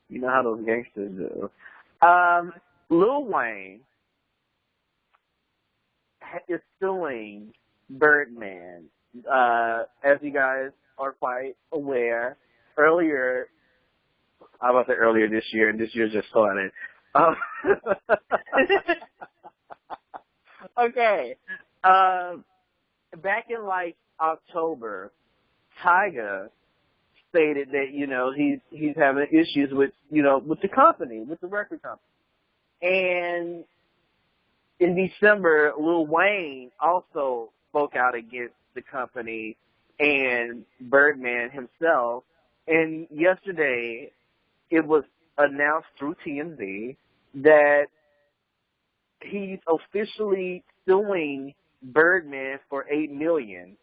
You know how those gangsters do. Lil Wayne is suing Birdman. As you guys are quite aware, earlier this year, and this year just started. Okay. Back in October, Tyga stated that, he's having issues with the company, with the record company. And in December, Lil Wayne also spoke out against the company and Birdman himself. And yesterday, it was announced through TMZ that he's officially suing Birdman for $8 million.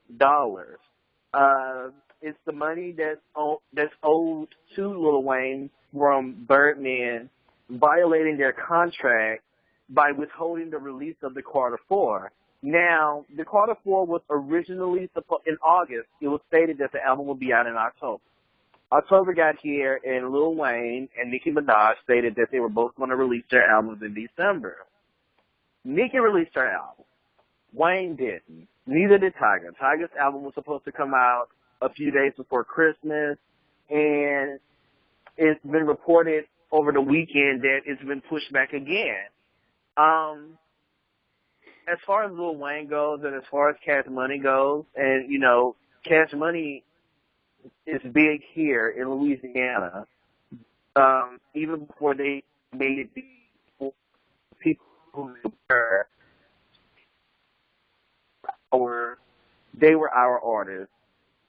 It's the money that's owed to Lil Wayne from Birdman violating their contract by withholding the release of the Carter 4. Now, the Carter 4 was originally in August. It was stated that the album would be out in October. October got here, and Lil Wayne and Nicki Minaj stated that they were both going to release their albums in December. Nicki released her album. Wayne didn't. Neither did Tyga. Tyga's album was supposed to come out a few days before Christmas, and it's been reported over the weekend that it's been pushed back again. As far as Lil Wayne goes, and as far as Cash Money goes, and, Cash Money is big here in Louisiana, even before they made it big for people who they were our artists.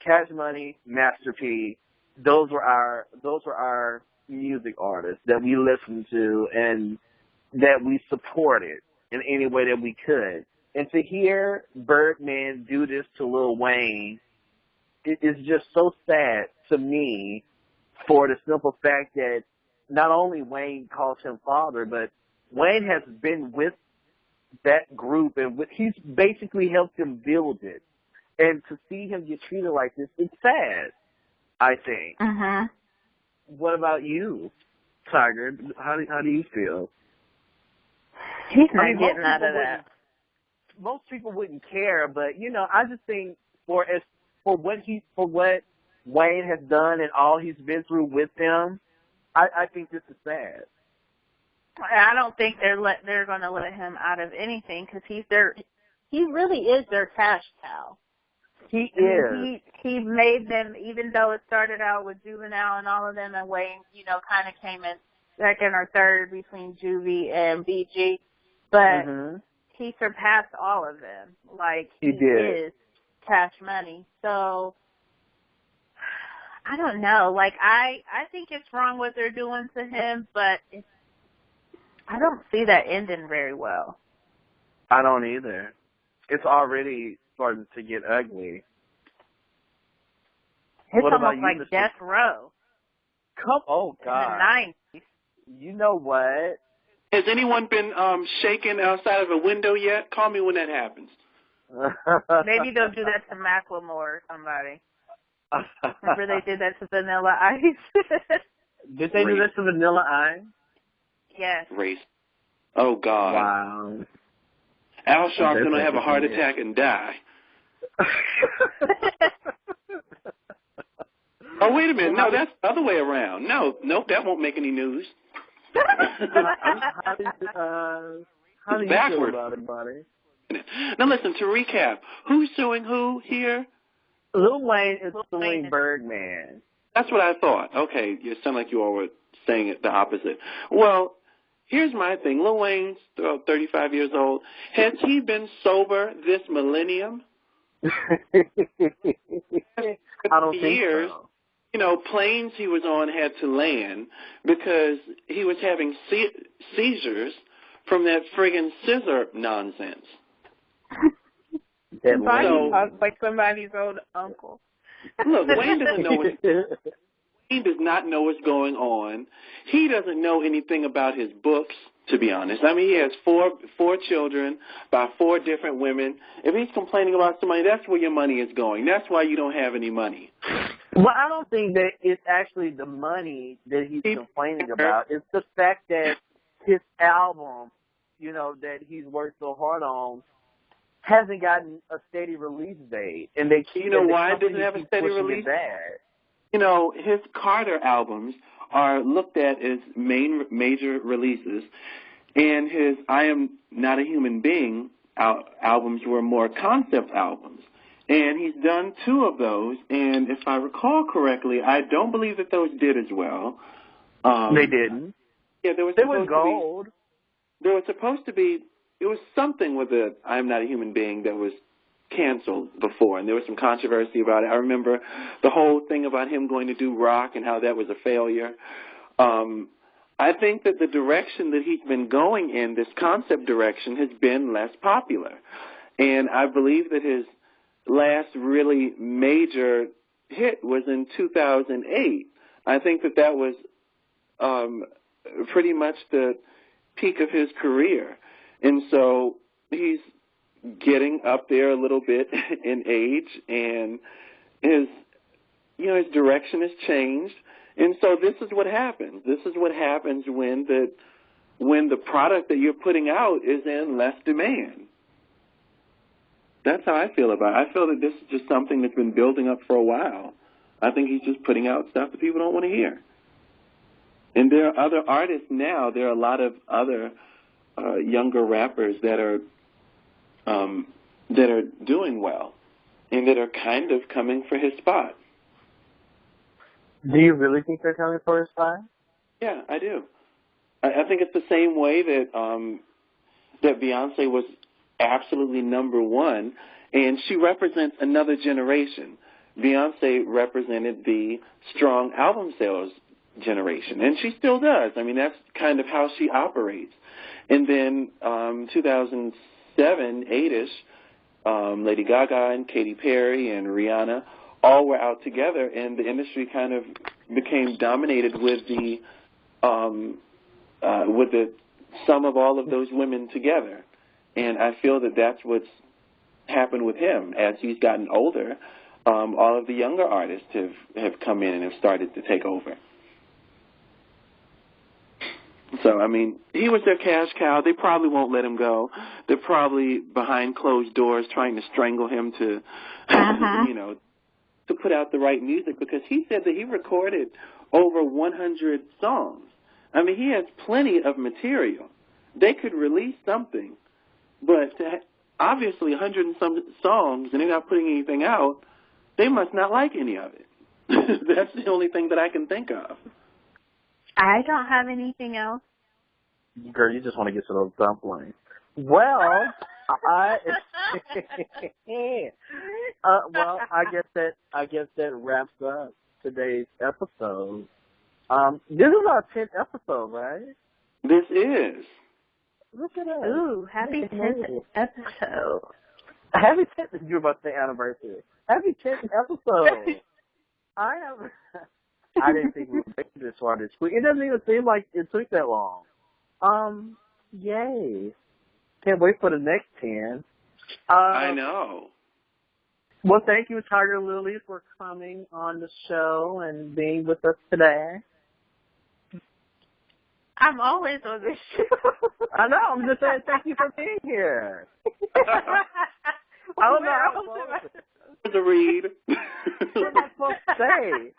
Cash Money, Master P, those were our music artists that we listened to and that we supported in any way that we could. And to hear Birdman do this to Lil Wayne, it is just so sad to me for the simple fact that not only Wayne calls him father, but Wayne has been with that group and he's basically helped him build it. And to see him get treated like this, it's sad, I think. Mm-hmm. What about you, Tiger? How do you feel? He's not getting out of that. Most people wouldn't care, but I just think for what Wayne has done and all he's been through with them, I think this is sad. I don't think they're going to let him out of anything because he really is their cash cow. He is. He made them, even though it started out with Juvenile and all of them, and Wayne, kind of came in second or third between Juvie and BG, but he surpassed all of them. He is Cash Money. So, I don't know. I think it's wrong what they're doing to him, but I don't see that ending very well. I don't either. It's already starting to get ugly. It's almost like Death Row. Oh, God. In the 90s. You know what? Has anyone been shaken outside of a window yet? Call me when that happens. Maybe they'll do that to Macklemore or somebody. Remember they did that to Vanilla Ice? Did they do that to Vanilla Ice? Yes. Race. Oh, God. Wow. Al Sharp's going to have a heart attack and die. Oh, wait a minute. No, that's the other way around. Nope, that won't make any news. How do you feel about it, buddy? Now, listen, to recap, who's suing who here? Lil Wayne is suing Birdman. That's what I thought. Okay, you sound like you all were saying it the opposite. Well, here's my thing. Lil Wayne's 35 years old. Has he been sober this millennium? I don't think so. You know, planes he was on had to land because he was having seizures from that friggin' scissor nonsense. Like somebody's old uncle. Look, Wayne doesn't know Wayne does not know what's going on. He doesn't know anything about his books, to be honest. I mean, he has four children by 4 different women. If he's complaining about somebody, that's where your money is going. That's why you don't have any money. Well, I don't think that it's actually the money that he's complaining about. It's the fact that his album, you know, that he's worked so hard on, hasn't gotten a steady release date. And they keep, you know why it doesn't have a steady release? You know, his Carter albums are looked at as major releases, and his I Am Not a Human Being albums were more concept albums. And he's done 2 of those, and if I recall correctly, I don't believe that those did as well. They didn't. Yeah, there was supposed to be, it was something with the I Am Not a Human Being that was canceled before, and there was some controversy about it. I remember the whole thing about him going to do rock and how that was a failure. I think that the direction that he's been going in, this concept direction, has been less popular. And I believe that his last really major hit was in 2008. I think that was pretty much the peak of his career. And so he's getting up there a little bit in age, and his direction has changed. And so this is what happens. This is what happens when the product that you're putting out is in less demand. That's how I feel about it. I feel that this is just something that's been building up for a while. I think he's just putting out stuff that people don't want to hear. And there are other artists now. There are a lot of other younger rappers that are doing well and that are kind of coming for his spot. Do you really think they're coming for his spot? Yeah, I do. I think it's the same way that that Beyonce was absolutely number one, and she represents another generation. Beyonce represented the strong album sales generation, and she still does. I mean, that's kind of how she operates. And then 2007, 8-ish, Lady Gaga and Katy Perry and Rihanna all were out together, and the industry kind of became dominated with the sum of all of those women together. And I feel that that's what's happened with him. As he's gotten older, all of the younger artists have come in and have started to take over. So, I mean, he was their cash cow. They probably won't let him go. They're probably behind closed doors trying to strangle him to, to put out the right music, because he said that he recorded over 100 songs. I mean, he has plenty of material. They could release something, but obviously 100 and some songs, and they're not putting anything out, they must not like any of it. That's the only thing that I can think of. I don't have anything else. Girl, you just want to get to those dumplings. Well, I guess that wraps up today's episode. This is our 10th episode, right? This is. Look at us. Ooh, happy 10th episode. Happy 10th. You're about to say anniversary. Happy 10th episode. I didn't think we would make this far this week. It doesn't even seem like it took that long. Yay. Can't wait for the next 10. I know. Well, thank you, Tygerlily, for coming on the show and being with us today. I'm always on this show. I know. I'm just saying thank you for being here. I don't know. To read. What am I supposed to say?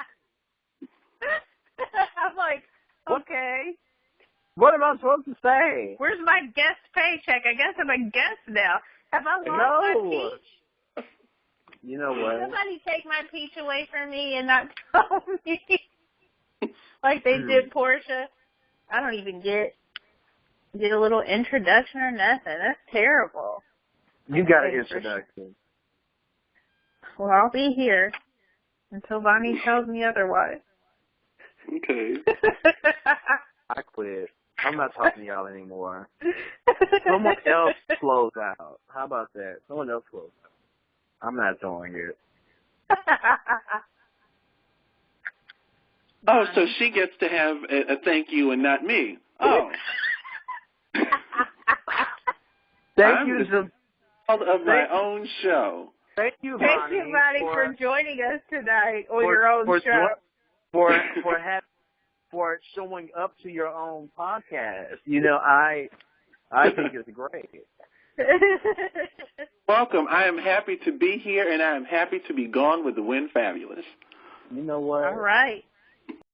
I'm like, okay. What am I supposed to say? Where's my guest paycheck? I guess I'm a guest now. Have I lost my peach? You know what? Somebody take my peach away from me and not tell me. Like they did Portia. I don't even get a little introduction or nothing. That's terrible. You got an introduction. Well, I'll be here until Bonnie tells me otherwise. Okay. I quit. I'm not talking to y'all anymore. Someone else close out. How about that? Someone else close out. I'm not doing it. Oh, so she gets to have a thank you and not me. Oh. Thank you to of my own show. Thank you, Bonnie. Thank you, Bonnie, for joining us tonight on your own show. For showing up to your own podcast. You know, I think it's great. Welcome. I am happy to be here, and I am happy to be gone with the wind fabulous. You know what? All right.